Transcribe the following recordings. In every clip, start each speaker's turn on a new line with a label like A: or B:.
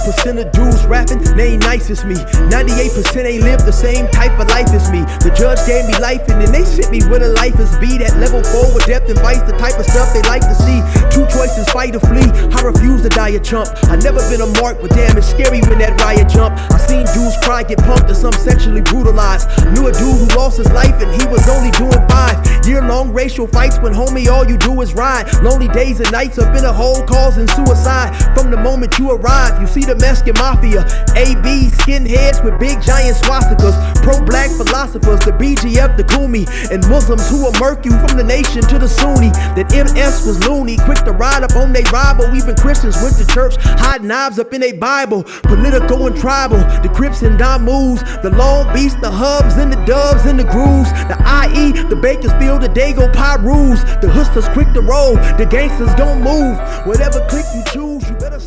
A: 1% of dudes rapping, they ain't nice as me. 98% ain't live the same type of life as me. The judge gave me life and then they sent me where the life is be. That level 4 with depth and vice, the type of stuff they like to see. Two choices, fight or flee. I refuse to die a chump. I never been a mark, but damn, it's scary when that riot jump. I seen dudes cry, get punked, and some sexually brutalized. Knew a dude who lost his life and he was only doing 5 year-long racial fights when homie all you do is ride. Lonely days and nights up in a hole causing suicide. From the moment you arrive, you see the Mexican mafia, AB skinheads with big giant swastikas, pro-black philosophers, the BGF, the Kumi, and Muslims who will murk you from the nation to the Sunni. That MS was loony, quick to ride up on they rival. Even Christians went to church, hide knives up in they Bible. Political and tribal, the Crips and Damus, the Long Beach, the Hubs and the Dubs and the Grooves, the IE, the Bakersfield, the Dago Pyrus, the Hustlers quick to roll, the gangsters gon' move. Whatever click you choose, you better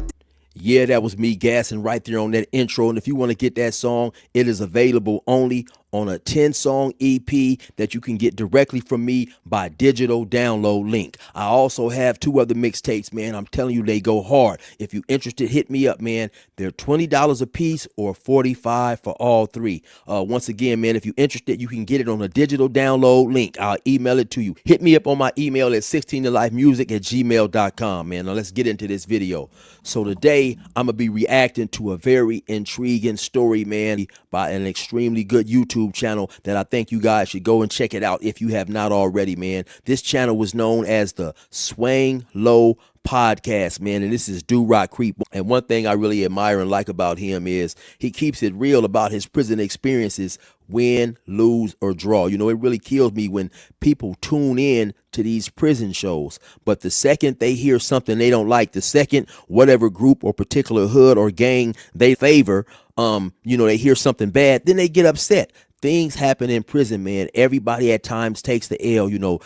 A: Yeah, that was me gassing right there on that intro. And if you want to get that song, it is available only on a 10-song EP that you can get directly from me by digital download link. I also have 2 other mixtapes, man. I'm telling you, they go hard. If you're interested, hit me up, man. They're $20 a piece or $45 for all 3. Once again, man, if you're interested, you can get it on a digital download link. I'll email it to you. Hit me up on my email at 16tolifemusic@gmail.com, man. Now let's get into this video. So today, I'm going to be reacting to a very intriguing story, man, by an extremely good YouTube channel that I think you guys should go and check it out if you have not already, man. This channel was known as the Swang Low Podcast, man, and this is Crip. And one thing I really admire and like about him is he keeps it real about his prison experiences, win, lose, or draw. You know, it really kills me when people tune in to these prison shows, but the second they hear something they don't like, the second whatever group or particular hood or gang they favor, you know, they hear something bad, then they get upset. Things happen in prison, man. Everybody at times takes the L, you know,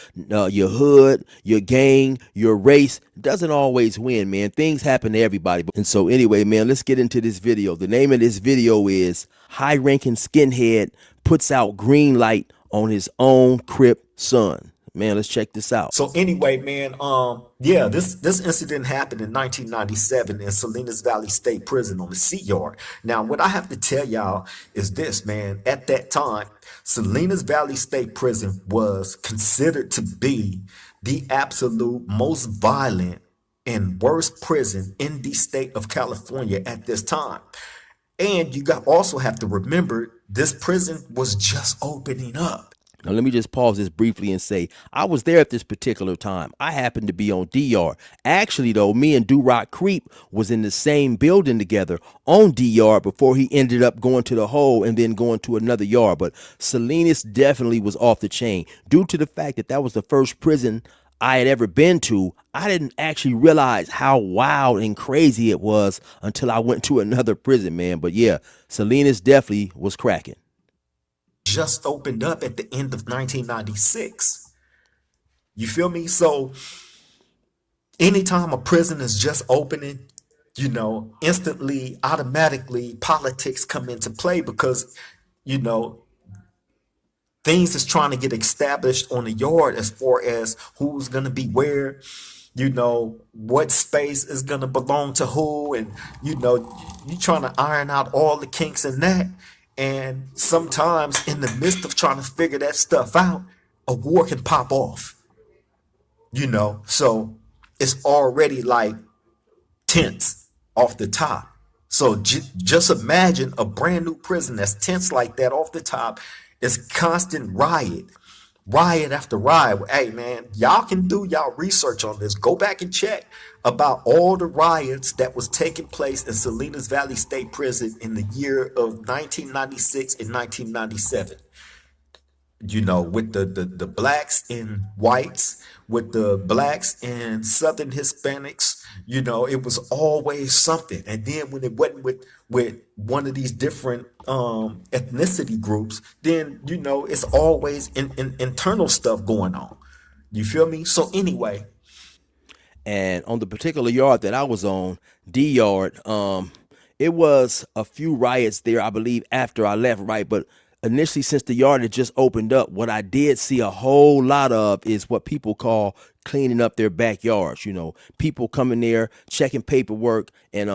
A: your hood, your gang, your race doesn't always win, man. Things happen to everybody. And so anyway, man, let's get into this video. The name of this video is High-Ranking Skinhead Puts Out Green Light on His Own Crip Son. Man, let's check this out.
B: So anyway, man, yeah, this incident happened in 1997 in Salinas Valley State Prison on the Sea Yard. Now, what I have to tell y'all is this, man. At that time, Salinas Valley State Prison was considered to be the absolute most violent and worst prison in the state of California at this time. And you also have to remember, this prison was just opening up.
A: Now, let me just pause this briefly and say, I was there at this particular time. I happened to be on DR. Actually, though, me and Crip was in the same building together on DR before he ended up going to the hole and then going to another yard. But Salinas definitely was off the chain due to the fact that that was the first prison I had ever been to. I didn't actually realize how wild and crazy it was until I went to another prison, man. But yeah, Salinas definitely was cracking.
B: Just opened up at the end of 1996. You feel me? So anytime a prison is just opening, you know, instantly, automatically politics come into play because, you know, things is trying to get established on the yard as far as who's going to be where, you know, what space is going to belong to who. And, you know, you trying to iron out all the kinks in that. And sometimes in the midst of trying to figure that stuff out, a war can pop off, you know, so it's already like tense off the top. So just imagine a brand new prison that's tense like that off the top. It's constant riot after riot. Hey, man, y'all can do y'all research on this. Go back and check about all the riots that was taking place in Salinas Valley State Prison in the year of 1996 and 1997. You know, with the blacks and whites, with the blacks and Southern Hispanics, you know, it was always something. And then when it wasn't with one of these different ethnicity groups, then, you know, it's always internal stuff going on. You feel me? So anyway.
A: And on the particular yard that I was on, D yard, it was a few riots there, I believe, after I left, right? But initially, since the yard had just opened up, what I did see a whole lot of is what people call cleaning up their backyards. People coming there checking paperwork and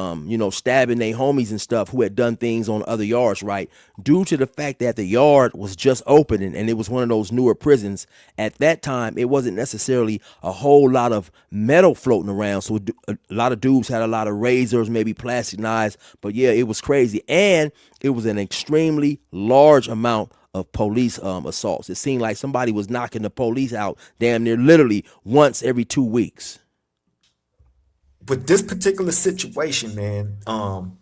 A: stabbing their homies and stuff who had done things on other yards, right? Due to the fact that the yard was just opening and it was one of those newer prisons. At that time, it wasn't necessarily a whole lot of metal floating around, so a lot of dudes had a lot of razors, maybe plastic knives. But yeah, it was crazy, and it was an extremely large amount of police assaults. It seemed like somebody was knocking the police out damn near literally once every 2 weeks.
B: With this particular situation, man,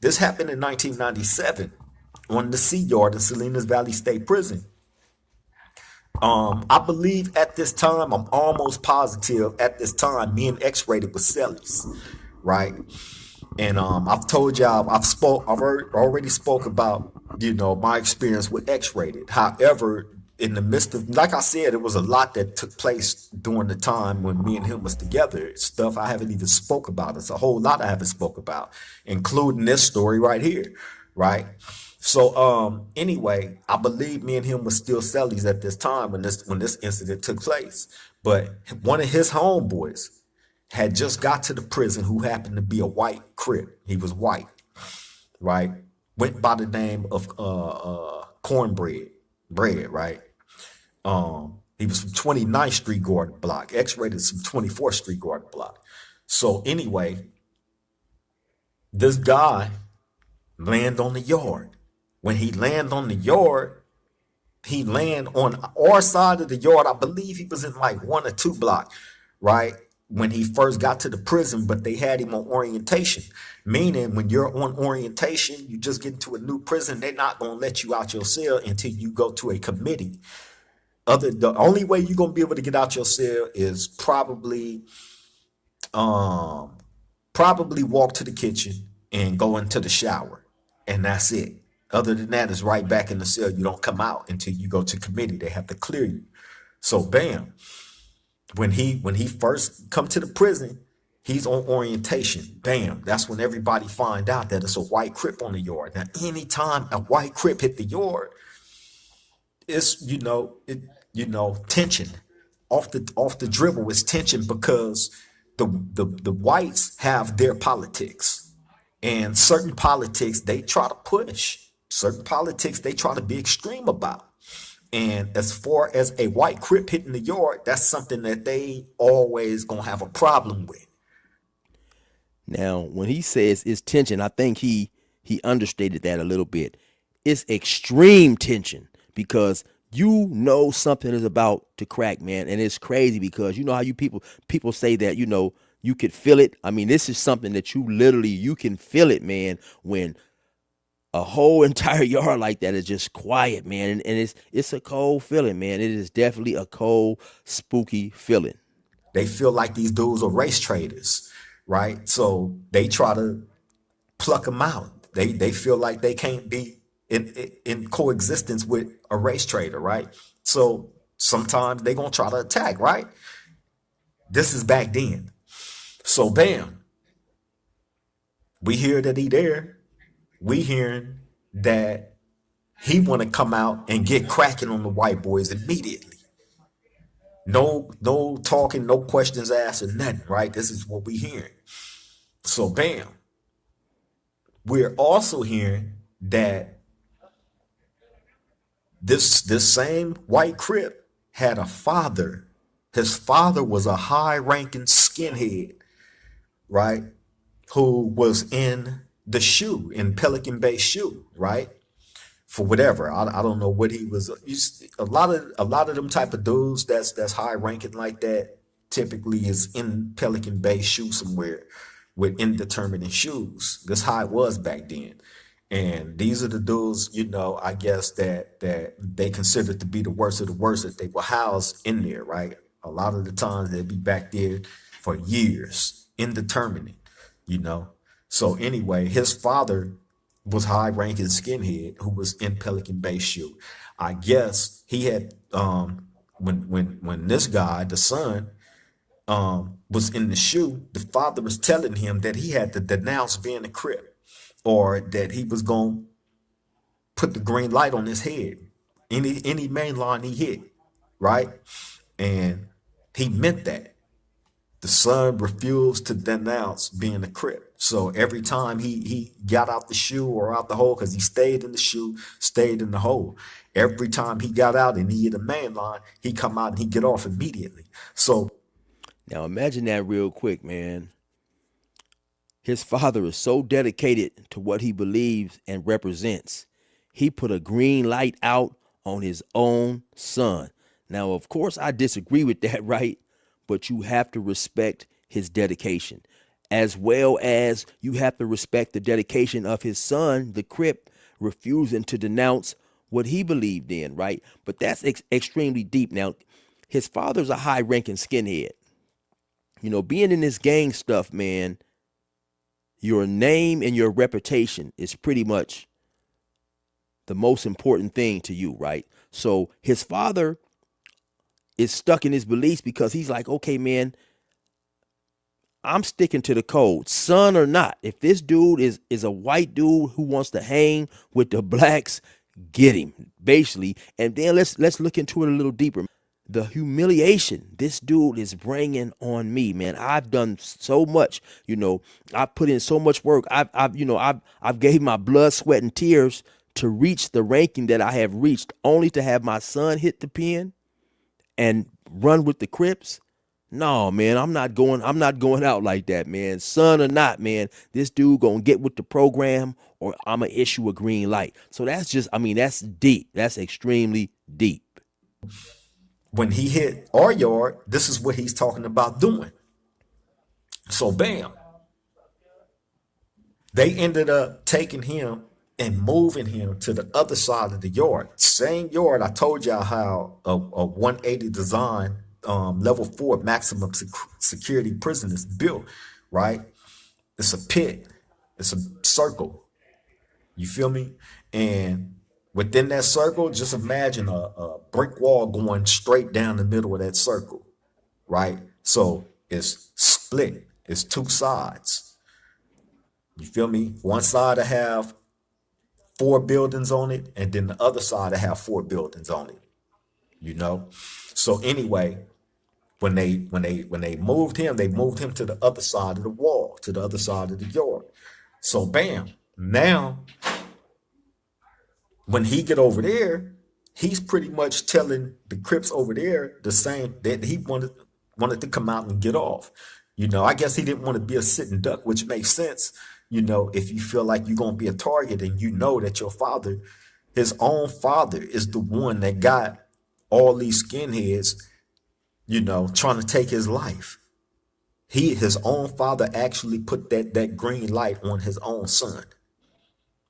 B: this happened in 1997 on the Sea Yard in Salinas Valley State Prison. I believe at this time, I'm almost positive at this time, me and X-Rated was cellies, right? And I've told y'all, already spoke about, my experience with X-Rated. However, in the midst of, like I said, it was a lot that took place during the time when me and him was together. Stuff I haven't even spoke about. It's a whole lot I haven't spoke about, including this story right here, right? So anyway, I believe me and him was still cellies at this time when this incident took place. But one of his homeboys had just got to the prison, who happened to be a white Crip. He was white, right? Went by the name of Cornbread, right? He was from 29th Street Gordon Block. X-Rated from 24th Street Gordon Block. So anyway, this guy land on the yard. When he land on the yard, he land on our side of the yard. I believe he was in like 1 or 2 block, right? When he first got to the prison, but they had him on orientation. Meaning when you're on orientation, you just get into a new prison, they're not going to let you out your cell until you go to a committee. The only way you're going to be able to get out your cell is probably walk to the kitchen and go into the shower. And that's it. Other than that, it's right back in the cell. You don't come out until you go to committee. They have to clear you. So bam, when he first come to the prison, he's on orientation. Bam, that's when everybody find out that it's a white Crip on the yard. Now, anytime a white Crip hit the yard, it's tension. Off the dribble is tension, because the whites have their politics. And certain politics they try to push. Certain politics they try to be extreme about. And as far as a white Crip hitting the yard, that's something that they always gonna have a problem with.
A: Now, when he says it's tension, I think he understated that a little bit. It's extreme tension, because something is about to crack, man, and it's crazy because you know how people say that you could feel it. I mean, this is something that you can feel it, man, when a whole entire yard like that is just quiet, man, and it's a cold feeling, man. It is definitely a cold, spooky feeling.
B: They feel like these dudes are race traders, right? So they try to pluck them out. They feel like they can't be in coexistence with a race trader, right? So sometimes they gonna try to attack, right? This is back then. So bam, we hear that he there. We hearing that he want to come out and get cracking on the white boys immediately. No talking, no questions asked, or nothing, right? This is what we hearing. So bam, we're also hearing that this same white Crip had a father. His father was a high-ranking skinhead, right? Who was in the shoe, in Pelican Bay shoe, right? For whatever, I don't know what he was. A lot of them type of dudes that's high ranking like that typically is in Pelican Bay shoe somewhere with indeterminate shoes. That's how it was back then. And these are the dudes, I guess that they considered to be the worst of the worst, that they were housed in there, right? A lot of the times they'd be back there for years, indeterminate, So anyway, his father was high-ranking skinhead who was in Pelican Bay shoe. I guess he had when this guy, the son, was in the shoe, the father was telling him that he had to denounce being a Crip, or that he was gonna put the green light on his head. Any main line he hit, right? And he meant that. The son refused to denounce being a Crip. So every time he got out the shoe or out the hole, because he stayed in the shoe, stayed in the hole. Every time he got out and he hit a main line, he come out and he get off immediately. So
A: Now imagine that real quick, man. His father is so dedicated to what he believes and represents. He put a green light out on his own son. Now, of course, I disagree with that, right? But you have to respect his dedication, as well as you have to respect the dedication of his son, the Crip, refusing to denounce what he believed in, right? But that's extremely deep. Now, his father's a high ranking skinhead. You know, being in this gang stuff, man, your name and your reputation is pretty much the most important thing to you, right? So his father is stuck in his beliefs because he's like, okay, man, I'm sticking to the code, son or not. If this dude is a white dude who wants to hang with the blacks, get him, basically. And then let's look into it a little deeper. The humiliation this dude is bringing on me, man. I've done so much, I've put in so much work. I've gave my blood, sweat, and tears to reach the ranking that I have reached, only to have my son hit the pen and run with the Crips. No, man, I'm not going out like that, man. Son or not, man, this dude gonna get with the program or I'ma issue a green light. So that's deep. That's extremely deep.
B: when he hit our yard, this is what he's talking about doing. So bam, they ended up taking him and moving him to the other side of the yard. Same yard. I told y'all how a 180 design level 4 maximum security prison is built, right? It's a pit. It's a circle. You feel me? And within that circle, just imagine a brick wall going straight down the middle of that circle, right? So it's split. It's two sides. You feel me? One side to have 4 buildings on it, and then the other side to have 4 buildings on it. You know. So anyway, when they moved him, they moved him to the other side of the wall, to the other side of the yard. So bam, now when he get over there, he's pretty much telling the Crips over there the same, that he wanted to come out and get off. You know, I guess he didn't want to be a sitting duck, which makes sense. You know, if you feel like you're gonna be a target and you know that your father, his own father, is the one that got all these skinheads, you know, trying to take his life. His own father actually put that green light on his own son.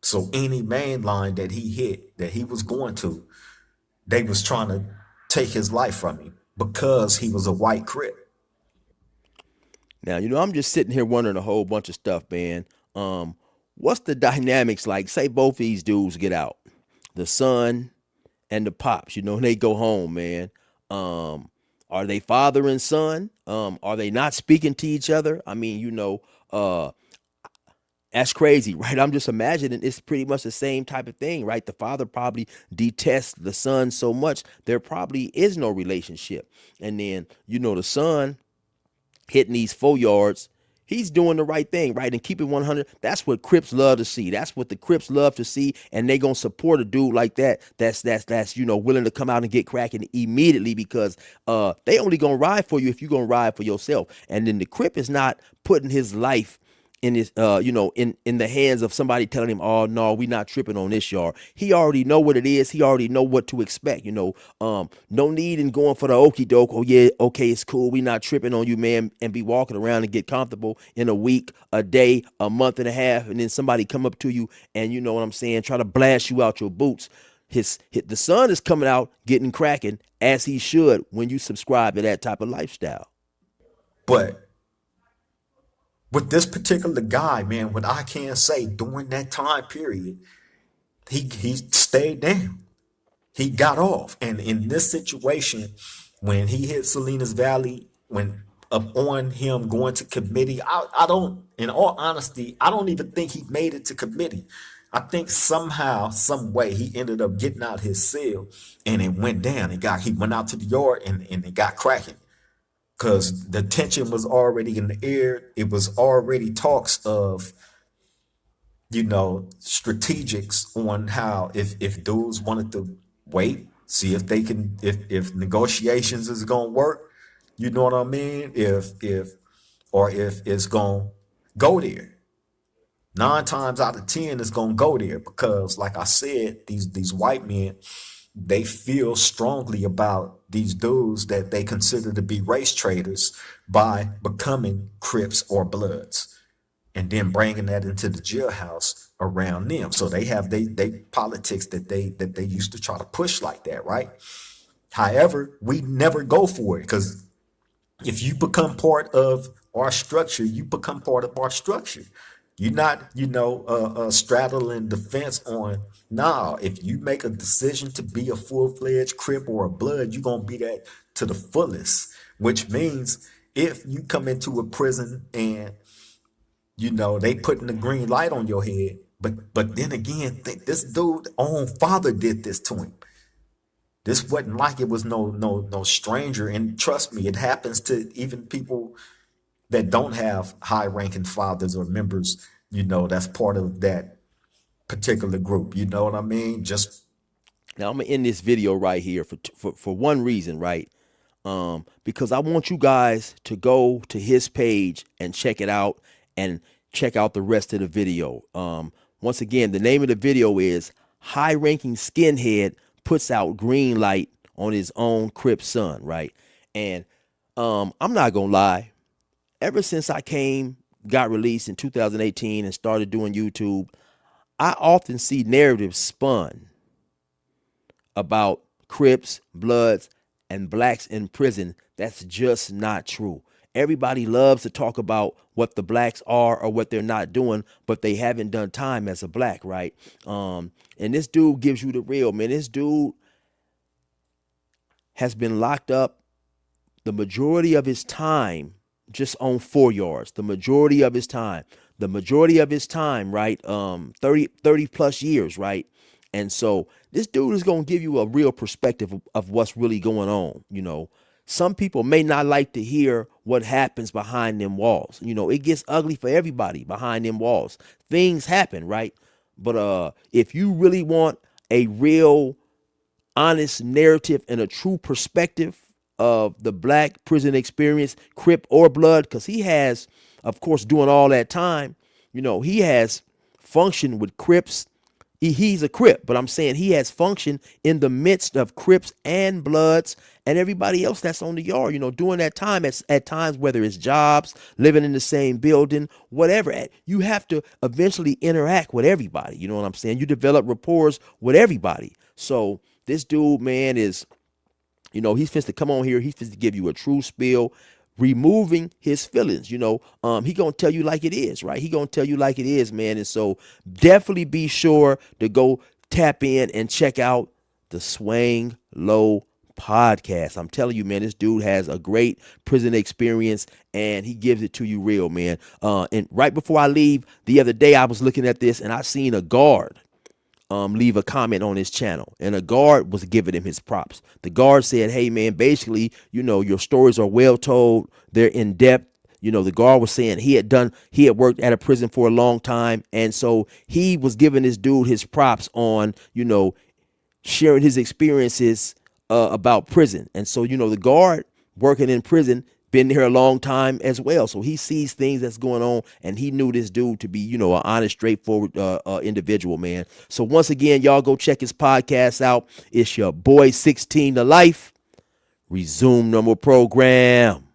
B: So any main line that he hit, that he was going to, they was trying to take his life from him because he was a white Crip.
A: Now, I'm just sitting here wondering a whole bunch of stuff, man. What's the dynamics like? Say both these dudes get out, the son and the pops, and they go home, man. Are they father and son? Are they not speaking to each other? I mean, that's crazy, right? I'm just imagining it's pretty much the same type of thing, right? The father probably detests the son so much there probably is no relationship. And then, the son hitting these 4 yards, he's doing the right thing, right? And keeping 100. That's what Crips love to see. That's what the Crips love to see, and they gonna support a dude like that. That's willing to come out and get cracking immediately because they only gonna ride for you if you gonna ride for yourself. And then the Crip is not putting his life in his in the hands of somebody telling him, oh no, we not tripping on this yard. He already know what it is. He already know what to expect. No need in going for the okie doke. Oh yeah, okay, it's cool, we not tripping on you, man, and be walking around and get comfortable in a week, a day, a month and a half, and then somebody come up to you and, you know what I'm saying, try to blast you out your boots. The son is coming out getting cracking, as he should, when you subscribe to that type of lifestyle.
B: But with this particular guy, man, what I can say during that time period, he stayed down. He got off. And in this situation, when he hit Salinas Valley, when up on him going to committee, I don't, in all honesty, I don't even think he made it to committee. I think somehow, some way, he ended up getting out his cell and it went down. He went out to the yard and it got cracking. because the tension was already in the air. It was already talks of, strategics on how, if dudes wanted to wait, see if they can, if negotiations is gonna work, you know what I mean? If it's gonna go there. 9 times out of 10 it's gonna go there because, like I said, these white men, they feel strongly about these dudes that they consider to be race traders by becoming Crips or Bloods, and then bringing that into the jailhouse around them. So they have they politics that they used to try to push like that, right? However, we never go for it because if you become part of our structure, you become part of our structure. You're not, straddling the fence on, nah, if you make a decision to be a full-fledged Crip or a Blood, you're going to be that to the fullest, which means if you come into a prison and, they putting the green light on your head, but then again, this dude own father did this to him. This wasn't like it was no stranger, and trust me, it happens to even people that don't have high ranking fathers or members, that's part of that particular group. You know what I mean? Just
C: Now I'm gonna end this video right here for one reason, right? Because I want you guys to go to his page and check it out and check out the rest of the video. Once again, the name of the video is High Ranking Skinhead Puts Out Green Light on His Own Crip Son, right? And I'm not gonna lie, ever since I got released in 2018 and started doing YouTube, I often see narratives spun about Crips, Bloods, and blacks in prison. That's just not true. Everybody loves to talk about what the blacks are or what they're not doing, but they haven't done time as a black, right? And this dude gives you the real, man. This dude has been locked up the majority of his time just on 4 yards. The majority of his time, right? 30 plus years, right? And so this dude is going to give you a real perspective of what's really going on. Some people may not like to hear what happens behind them walls. It gets ugly for everybody behind them walls. Things happen, right? But if you really want a real honest narrative and a true perspective of the black prison experience, Crip or Blood, because he has, of course, doing all that time, he has functioned with Crips. He's a Crip, but I'm saying he has functioned in the midst of Crips and Bloods and everybody else that's on the yard, during that time at times, whether it's jobs, living in the same building, whatever. You have to eventually interact with everybody. You know what I'm saying? You develop rapport with everybody. So this dude, man, is, he's supposed to come on here. He's supposed to give you a true spiel, removing his feelings. He gonna tell you like it is, right? He gonna tell you like it is, man. And so definitely be sure to go tap in and check out the Swang Low podcast. I'm telling you, man, this dude has a great prison experience and he gives it to you real, man. And right before I leave the other day, I was looking at this and I seen a guard leave a comment on his channel, and a guard was giving him his props. The guard said, hey man, basically, your stories are well told, they're in depth. The guard was saying he had worked at a prison for a long time, and so he was giving this dude his props on sharing his experiences about prison. And so the guard working in prison been here a long time as well, so he sees things that's going on, and he knew this dude to be an honest, straightforward individual, man. So once again, y'all go check his podcast out. It's your boy 16 to Life. Resume normal program.